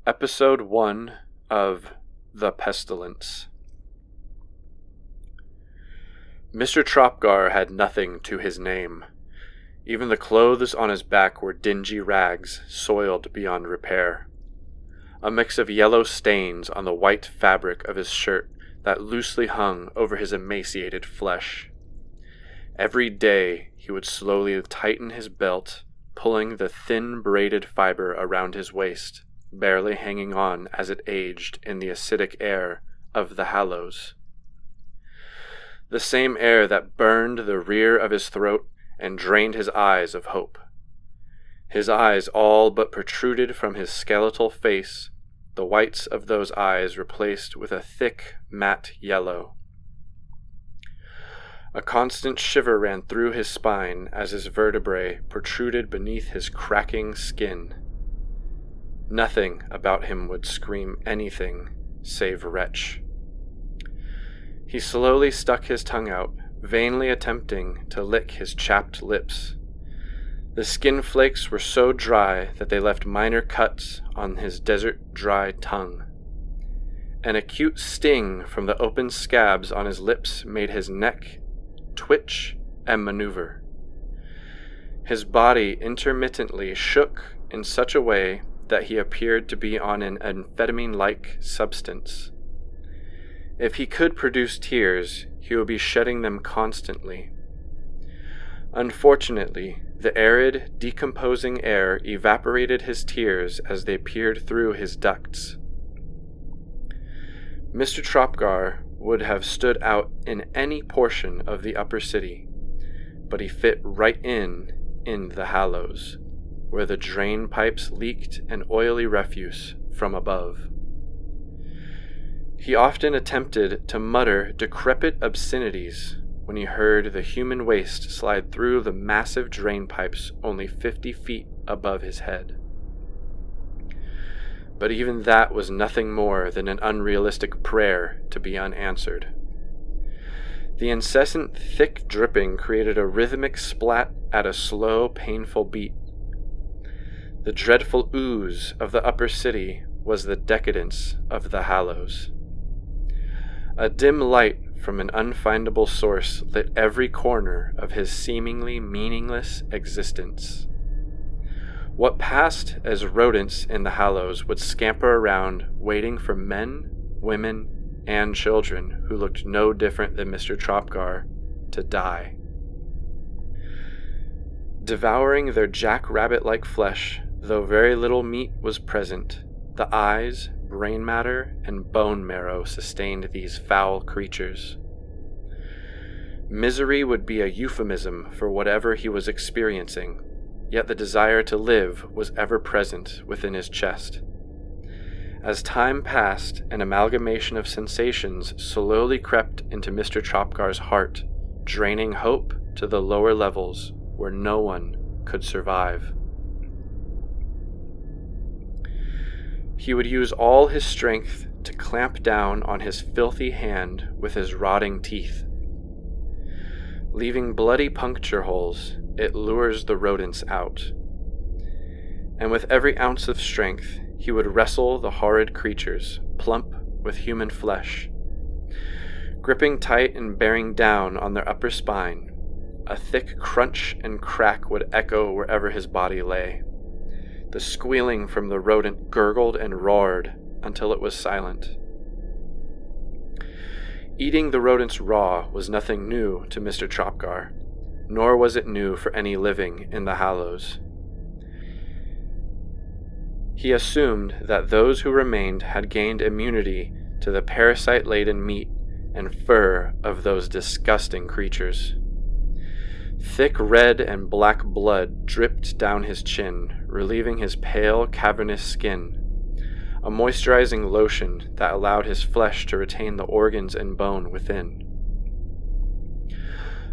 Episode 1 of The Pestilence. Mr.Tropgar had nothing to his name. Even the clothes on his back were dingy rags, soiled beyond repair. A mix of yellow stains on the white fabric of his shirt that loosely hung over his emaciated flesh. Every day he would slowly tighten his belt, pulling the thin braided fiber around his waist, barely hanging on as it aged in the acidic air of the Hallows. The same air that burned the rear of his throat and drained his eyes of hope. His eyes all but protruded from his skeletal face, the whites of those eyes replaced with a thick, matte yellow. A constant shiver ran through his spine as his vertebrae protruded beneath his cracking skin. Nothing about him would scream anything save wretch. He slowly stuck his tongue out, vainly attempting to lick his chapped lips. The skin flakes were so dry that they left minor cuts on his desert-dry tongue. An acute sting from the open scabs on his lips made his neck twitch and maneuver. His body intermittently shook in such a way that he appeared to be on an amphetamine-like substance. If he could produce tears, he would be shedding them constantly. Unfortunately, the arid, decomposing air evaporated his tears as they peered through his ducts. Mr.Tropgar would have stood out in any portion of the upper city, but he fit right in the Hallows, where the drain pipes leaked an oily refuse from above. He often attempted to mutter decrepit obscenities when he heard the human waste slide through the massive drain pipes only 50 feet above his head. But even that was nothing more than an unrealistic prayer to be unanswered. The incessant thick dripping created a rhythmic splat at a slow, painful beat. The dreadful ooze of the upper city was the decadence of the Hallows. A dim light from an unfindable source lit every corner of his seemingly meaningless existence. What passed as rodents in the Hallows would scamper around, waiting for men, women, and children who looked no different than Mr.Tropgar to die. Devouring their jackrabbit-like flesh, though very little meat was present, the eyes, brain matter, and bone marrow sustained these foul creatures. Misery would be a euphemism for whatever he was experiencing, yet the desire to live was ever present within his chest. As time passed, an amalgamation of sensations slowly crept into Mr.Tropgar's heart, draining hope to the lower levels where no one could survive. He would use all his strength to clamp down on his filthy hand with his rotting teeth. Leaving bloody puncture holes, it lures the rodents out. And with every ounce of strength, he would wrestle the horrid creatures, plump with human flesh. Gripping tight and bearing down on their upper spine, a thick crunch and crack would echo wherever his body lay. The squealing from the rodent gurgled and roared until it was silent. Eating the rodents raw was nothing new to Mr.Tropgar, nor was it new for any living in the Hallows. He assumed that those who remained had gained immunity to the parasite-laden meat and fur of those disgusting creatures. Thick red and black blood dripped down his chin, relieving his pale, cavernous skin, a moisturizing lotion that allowed his flesh to retain the organs and bone within.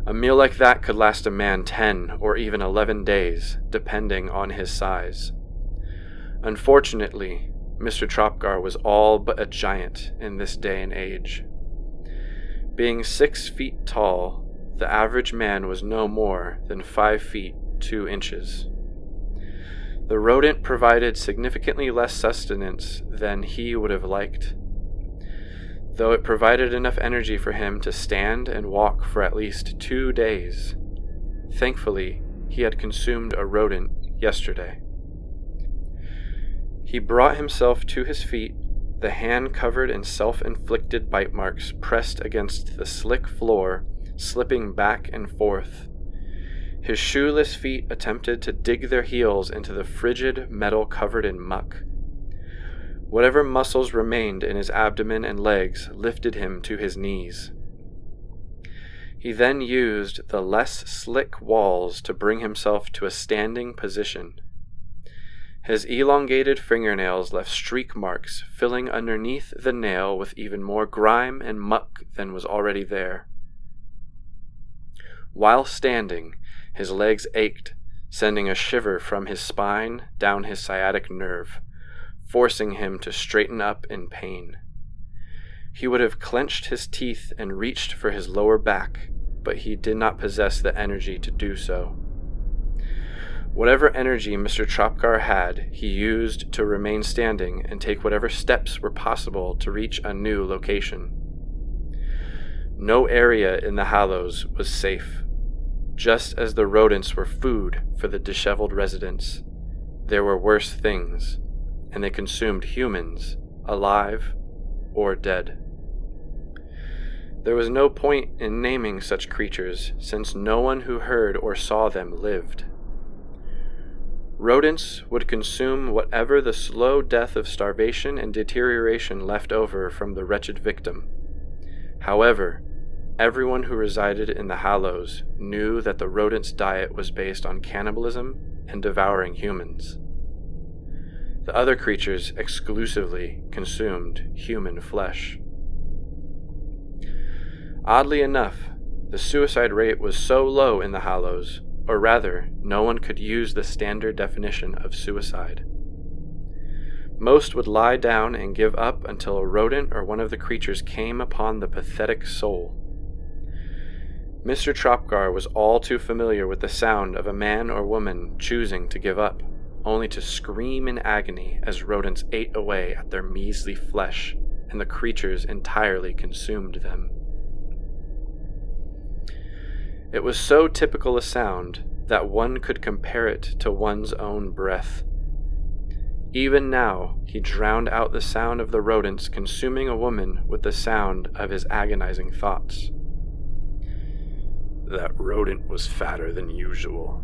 A meal like that could last a man 10 or even 11 days, depending on his size. Unfortunately, Mr.Tropgar was all but a giant in this day and age. Being 6 feet tall, the average man was no more than 5 feet 2 inches. The rodent provided significantly less sustenance than he would have liked, though it provided enough energy for him to stand and walk for at least 2 days. Thankfully, he had consumed a rodent yesterday. He brought himself to his feet, the hand covered in self-inflicted bite marks pressed against the slick floor, slipping back and forth. His shoeless feet attempted to dig their heels into the frigid metal covered in muck. Whatever muscles remained in his abdomen and legs lifted him to his knees. He then used the less slick walls to bring himself to a standing position. His elongated fingernails left streak marks, filling underneath the nail with even more grime and muck than was already there. While standing, his legs ached, sending a shiver from his spine down his sciatic nerve, forcing him to straighten up in pain. He would have clenched his teeth and reached for his lower back, but he did not possess the energy to do so. Whatever energy Mr.Tropgar had, he used to remain standing and take whatever steps were possible to reach a new location. No area in the Hallows was safe. Just as the rodents were food for the disheveled residents, there were worse things, and they consumed humans, alive or dead. There was no point in naming such creatures, since no one who heard or saw them lived. Rodents would consume whatever the slow death of starvation and deterioration left over from the wretched victim. However, everyone who resided in the Hallows knew that the rodent's diet was based on cannibalism and devouring humans. The other creatures exclusively consumed human flesh. Oddly enough, the suicide rate was so low in the Hallows, or rather, no one could use the standard definition of suicide. Most would lie down and give up until a rodent or one of the creatures came upon the pathetic soul. Mr.Tropgar was all too familiar with the sound of a man or woman choosing to give up, only to scream in agony as rodents ate away at their measly flesh and the creatures entirely consumed them. It was so typical a sound that one could compare it to one's own breath. Even now, he drowned out the sound of the rodents consuming a woman with the sound of his agonizing thoughts. That rodent was fatter than usual.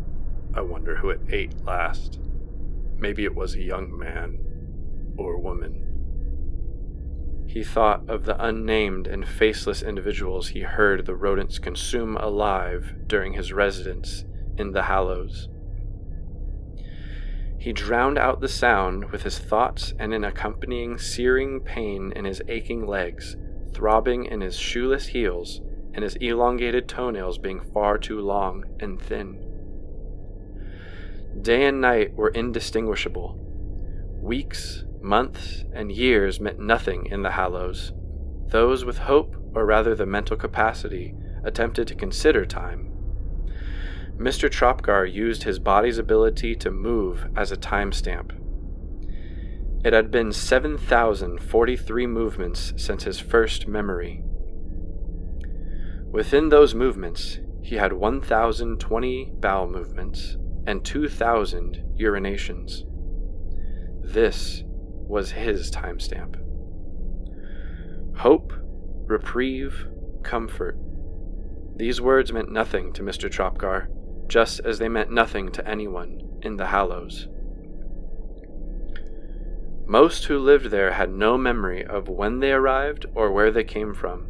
I wonder who it ate last. Maybe it was a young man or woman. He thought of the unnamed and faceless individuals he heard the rodents consume alive during his residence in the Hallows. He drowned out the sound with his thoughts and an accompanying searing pain in his aching legs, throbbing in his shoeless heels, and his elongated toenails being far too long and thin. Day and night were indistinguishable. Weeks, months, and years meant nothing in the Hallows. Those with hope, or rather the mental capacity, attempted to consider time. Mr.Tropgar used his body's ability to move as a timestamp. It had been 7,043 movements since his first memory. Within those movements, he had 1,020 bowel movements and 2,000 urinations. This was his timestamp. Hope, reprieve, comfort. These words meant nothing to Mr.Tropgar, just as they meant nothing to anyone in the Hallows. Most who lived there had no memory of when they arrived or where they came from.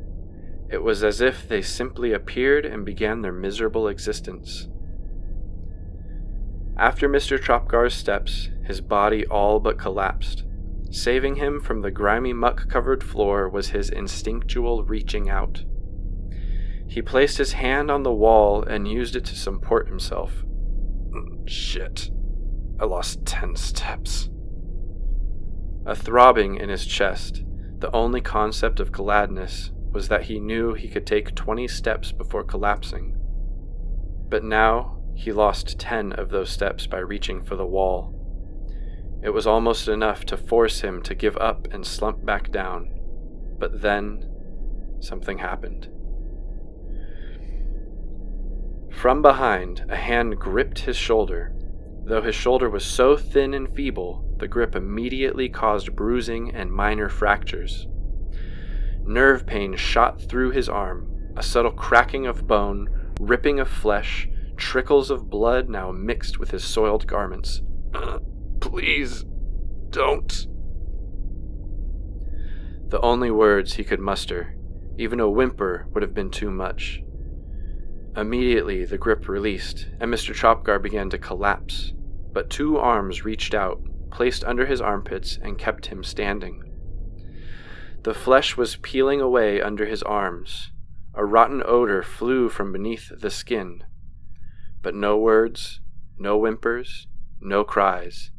It was as if they simply appeared and began their miserable existence. After Mr.Tropgar's steps, his body all but collapsed. Saving him from the grimy muck-covered floor was his instinctual reaching out. He placed his hand on the wall and used it to support himself. Shit. I lost 10 steps. A throbbing in his chest, the only concept of gladness was that he knew he could take 20 steps before collapsing. But now he lost 10 of those steps by reaching for the wall. It was almost enough to force him to give up and slump back down. But then, something happened. From behind, a hand gripped his shoulder. Though his shoulder was so thin and feeble, the grip immediately caused bruising and minor fractures. Nerve pain shot through his arm, a subtle cracking of bone, ripping of flesh, trickles of blood now mixed with his soiled garments. Please, don't. The only words he could muster, even a whimper would have been too much. Immediately the grip released, and Mr.Tropgar began to collapse, but two arms reached out, placed under his armpits, and kept him standing. The flesh was peeling away under his arms. A rotten odor flew from beneath the skin. But no words, no whimpers, no cries.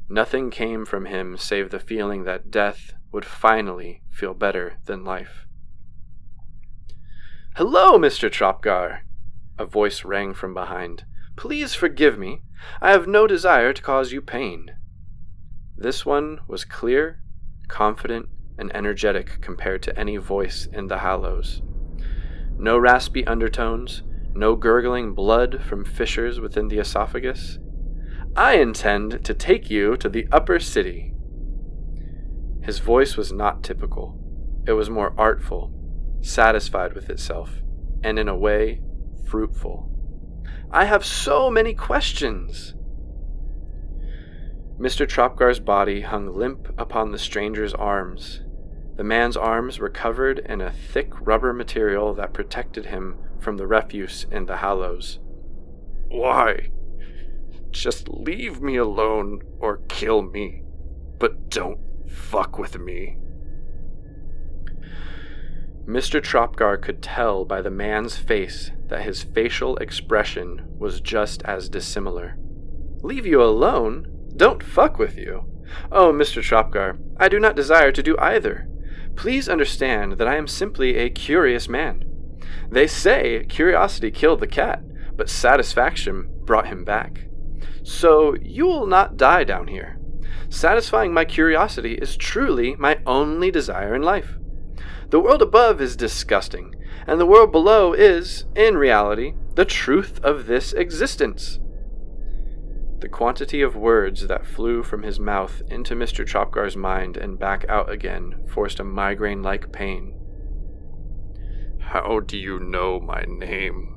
Nothing came from him save the feeling that death would finally feel better than life. "Hello, Mr. Tropgar," a voice rang from behind. "Please forgive me. I have no desire to cause you pain." This one was clear, confident, and energetic compared to any voice in the Hallows. No raspy undertones, no gurgling blood from fissures within the esophagus. "I intend to take you to the upper city." His voice was not typical. It was more artful, satisfied with itself, and in a way, fruitful. "I have so many questions." Mr. Tropgar's body hung limp upon the stranger's arms. The man's arms were covered in a thick rubber material that protected him from the refuse in the Hallows. "Why? Just leave me alone or kill me, but don't fuck with me." Mr. Tropgar could tell by the man's face that his facial expression was just as dissimilar. "Leave you alone? Don't fuck with you? Oh, Mr. Tropgar, I do not desire to do either. Please understand that I am simply a curious man. They say curiosity killed the cat, but satisfaction brought him back. So you will not die down here. Satisfying my curiosity is truly my only desire in life. The world above is disgusting, and the world below is, in reality, the truth of this existence." The quantity of words that flew from his mouth into Mr. Tropgar's mind and back out again forced a migraine-like pain. "How do you know my name?"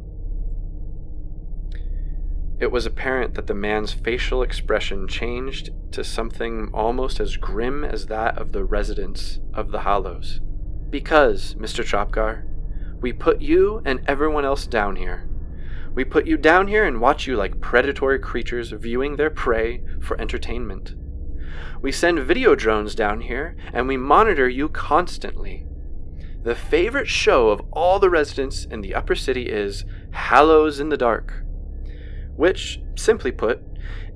It was apparent that the man's facial expression changed to something almost as grim as that of the residents of the Hallows. "Because, Mr. Tropgar, we put you and everyone else down here. We put you down here and watch you like predatory creatures viewing their prey for entertainment. We send video drones down here and we monitor you constantly. The favorite show of all the residents in the upper city is Hallows in the Dark, which, simply put,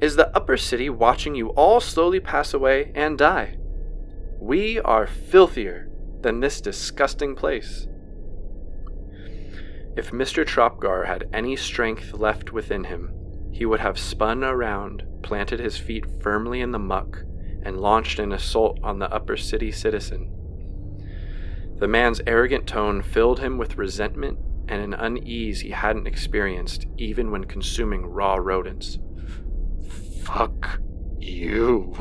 is the upper city watching you all slowly pass away and die. We are filthier than this disgusting place." If Mr. Tropgar had any strength left within him, he would have spun around, planted his feet firmly in the muck, and launched an assault on the upper city citizen. The man's arrogant tone filled him with resentment and an unease he hadn't experienced even when consuming raw rodents. "Fuck you,"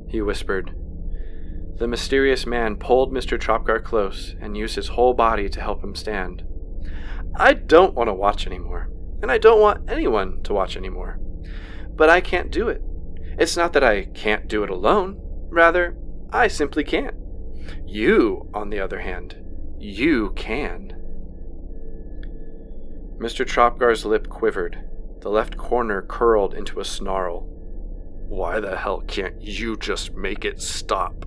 he whispered. The mysterious man pulled Mr. Tropgar close and used his whole body to help him stand. "I don't want to watch anymore, and I don't want anyone to watch anymore. But I can't do it. It's not that I can't do it alone. Rather, I simply can't. You, on the other hand, you can." Mr. Tropgar's lip quivered. The left corner curled into a snarl. "Why the hell can't you just make it stop?"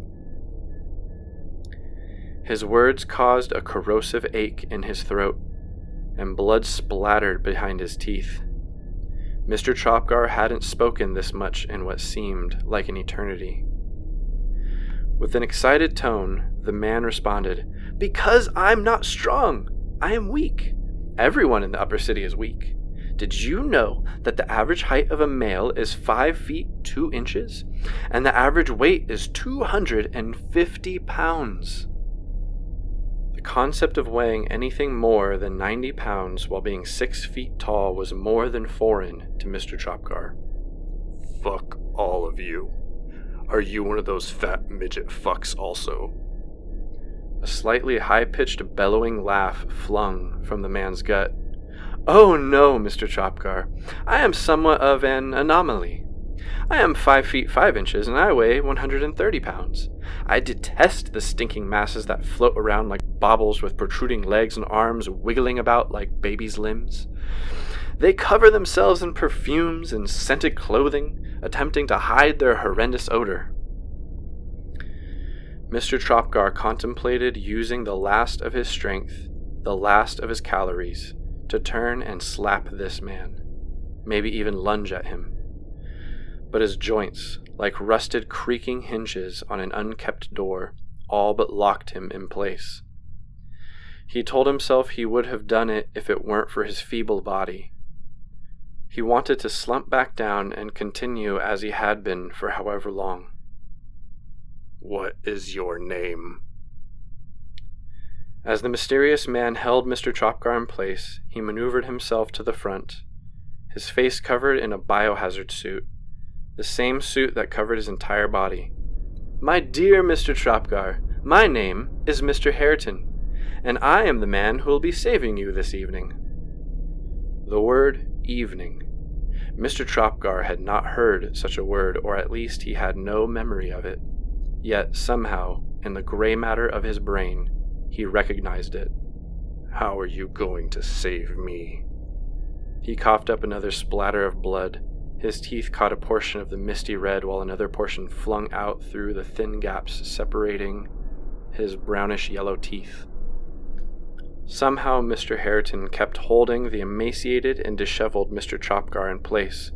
His words caused a corrosive ache in his throat, and blood splattered behind his teeth. Mr. Tropgar hadn't spoken this much in what seemed like an eternity. With an excited tone, the man responded, "Because I'm not strong. I am weak. Everyone in the upper city is weak. Did you know that the average height of a male is 5 feet 2 inches? And the average weight is 250 pounds. The concept of weighing anything more than 90 pounds while being 6 feet tall was more than foreign to Mr. Tropgar. Fuck all of you. Are you one of those fat midget fucks also? A slightly high-pitched bellowing laugh flung from the man's gut. Oh no, Mr. Tropgar. I am somewhat of an anomaly. I am 5 feet 5 inches and I weigh 130 pounds. I detest the stinking masses that float around like baubles with protruding legs and arms wiggling about like babies' limbs. They cover themselves in perfumes and scented clothing, attempting to hide their horrendous odor. Mr. Tropgar contemplated using the last of his strength, the last of his calories, to turn and slap this man, maybe even lunge at him. But his joints, like rusted creaking hinges on an unkept door, all but locked him in place. He told himself he would have done it if it weren't for his feeble body. He wanted to slump back down and continue as he had been for however long. What is your name? As the mysterious man held Mr. Tropgar in place, he maneuvered himself to the front, his face covered in a biohazard suit, the same suit that covered his entire body. My dear Mr. Tropgar, my name is Mr.Hareton, and I am the man who will be saving you this evening. The word evening. Mr. Tropgar had not heard such a word, or at least he had no memory of it. Yet somehow, in the gray matter of his brain, he recognized it. How are you going to save me? He coughed up another splatter of blood. His teeth caught a portion of the misty red while another portion flung out through the thin gaps separating his brownish-yellow teeth. Somehow Mr. Hareton kept holding the emaciated and disheveled Mr. Tropgar in place.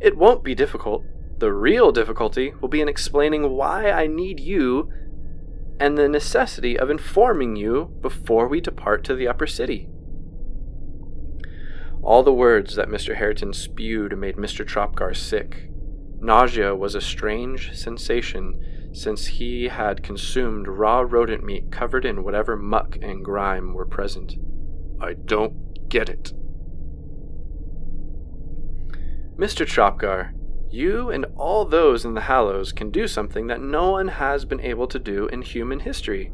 It won't be difficult. The real difficulty will be in explaining why I need you and the necessity of informing you before we depart to the upper city. All the words that Mr. Hareton spewed made Mr. Tropgar sick. Nausea was a strange sensation since he had consumed raw rodent meat covered in whatever muck and grime were present. I don't get it. Mr. Tropgar, you and all those in the Hallows can do something that no one has been able to do in human history.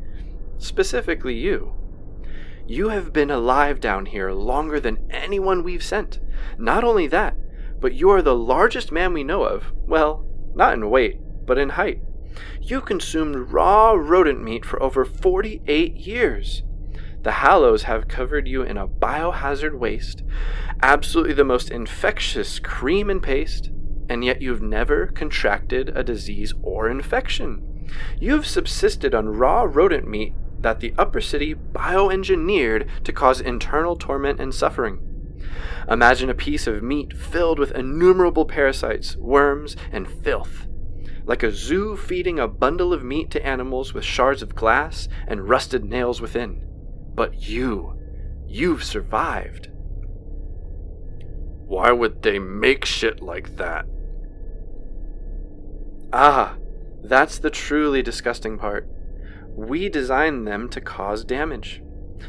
Specifically you. You have been alive down here longer than anyone we've sent. Not only that, but you are the largest man we know of. Well, not in weight, but in height. You consumed raw rodent meat for over 48 years. The Hallows have covered you in a biohazard waste, absolutely the most infectious cream and paste, and yet you've never contracted a disease or infection. You've subsisted on raw rodent meat that the upper city bioengineered to cause internal torment and suffering. Imagine a piece of meat filled with innumerable parasites, worms, and filth. Like a zoo feeding a bundle of meat to animals with shards of glass and rusted nails within. But you've survived. Why would they make shit like that? Ah, that's the truly disgusting part. We designed them to cause damage.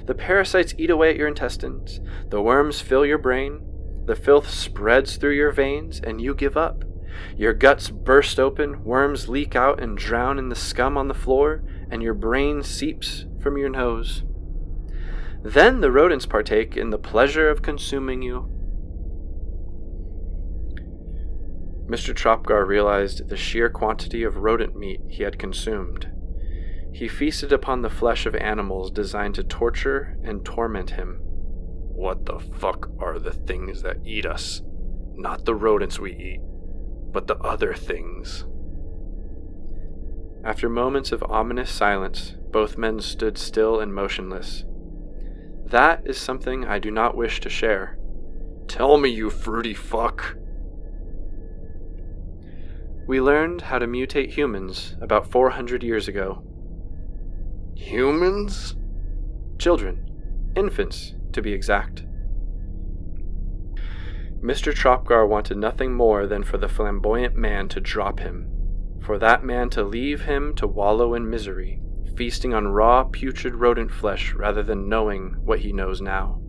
The parasites eat away at your intestines, the worms fill your brain, the filth spreads through your veins, and you give up. Your guts burst open, worms leak out and drown in the scum on the floor, and your brain seeps from your nose. Then the rodents partake in the pleasure of consuming you. Mr. Tropgar realized the sheer quantity of rodent meat he had consumed. He feasted upon the flesh of animals designed to torture and torment him. What the fuck are the things that eat us? Not the rodents we eat, but the other things. After moments of ominous silence, both men stood still and motionless. That is something I do not wish to share. Tell me, you fruity fuck. We learned how to mutate humans about 400 years ago. Humans? Children. Infants, to be exact. Mr. Tropgar wanted nothing more than for the flamboyant man to drop him, for that man to leave him to wallow in misery, feasting on raw, putrid rodent flesh rather than knowing what he knows now.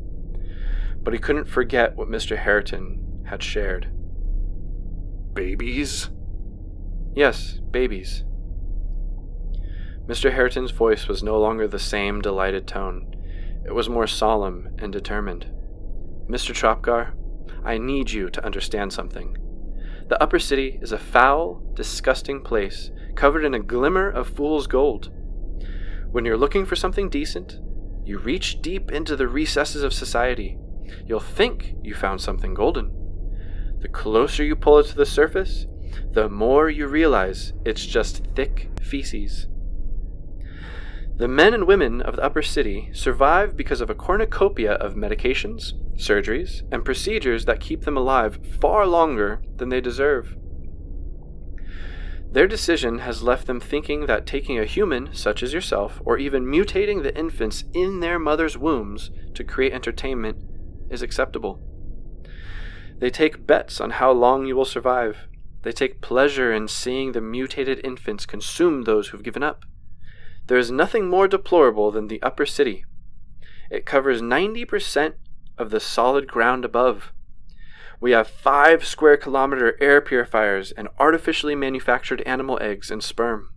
But he couldn't forget what Mr. Hareton had shared. Babies? Yes, babies. Mr. Hareton's voice was no longer the same delighted tone. It was more solemn and determined. Mr. Tropgar, I need you to understand something. The upper city is a foul, disgusting place, covered in a glimmer of fool's gold. When you're looking for something decent, you reach deep into the recesses of society. You'll think you found something golden. The closer you pull it to the surface, the more you realize it's just thick feces. The men and women of the upper city survive because of a cornucopia of medications, surgeries, and procedures that keep them alive far longer than they deserve. Their decision has left them thinking that taking a human, such as yourself, or even mutating the infants in their mother's wombs to create entertainment is acceptable. They take bets on how long you will survive. They take pleasure in seeing the mutated infants consume those who've given up. There is nothing more deplorable than the upper city. It covers 90% of the solid ground above. We have 5 square kilometer air purifiers and artificially manufactured animal eggs and sperm.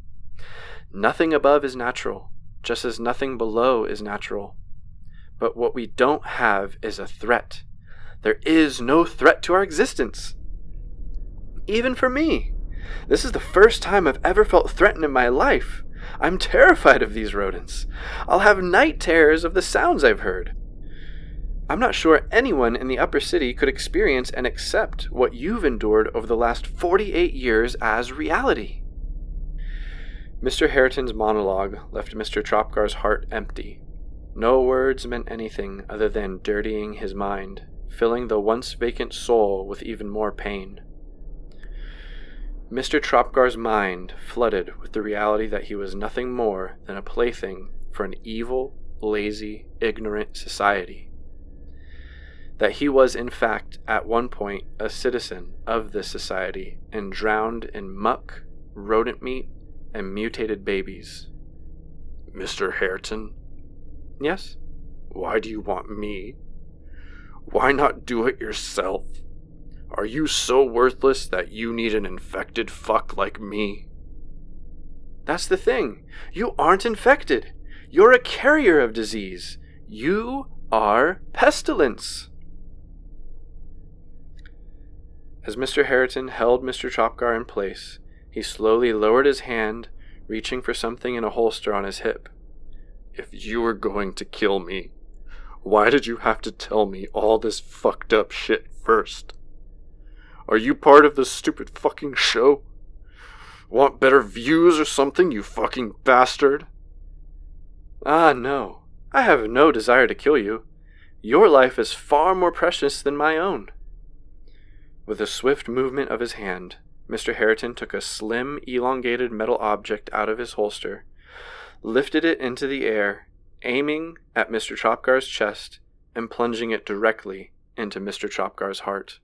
Nothing above is natural, just as nothing below is natural. But what we don't have is a threat. There is no threat to our existence. Even for me. This is the first time I've ever felt threatened in my life. I'm terrified of these rodents. I'll have night terrors of the sounds I've heard. I'm not sure anyone in the upper city could experience and accept what you've endured over the last 48 years as reality. Mr. Hareton's monologue left Mr. Tropgar's heart empty. No words meant anything other than dirtying his mind, filling the once vacant soul with even more pain. Mr. Tropgar's mind flooded with the reality that he was nothing more than a plaything for an evil, lazy, ignorant society. That he was, in fact, at one point a citizen of this society and drowned in muck, rodent meat, and mutated babies. Mr. Hareton? Yes? Why do you want me? Why not do it yourself? Are you so worthless that you need an infected fuck like me? That's the thing. You aren't infected. You're a carrier of disease. You are pestilence. As Mr. Hareton held Mr. Tropgar in place, he slowly lowered his hand, reaching for something in a holster on his hip. If you were going to kill me, why did you have to tell me all this fucked up shit first? Are you part of this stupid fucking show? Want better views or something, you fucking bastard? Ah, no. I have no desire to kill you. Your life is far more precious than my own. With a swift movement of his hand, Mr. Hareton took a slim, elongated metal object out of his holster, lifted it into the air, aiming at Mr. Tropgar's chest and plunging it directly into Mr. Tropgar's heart.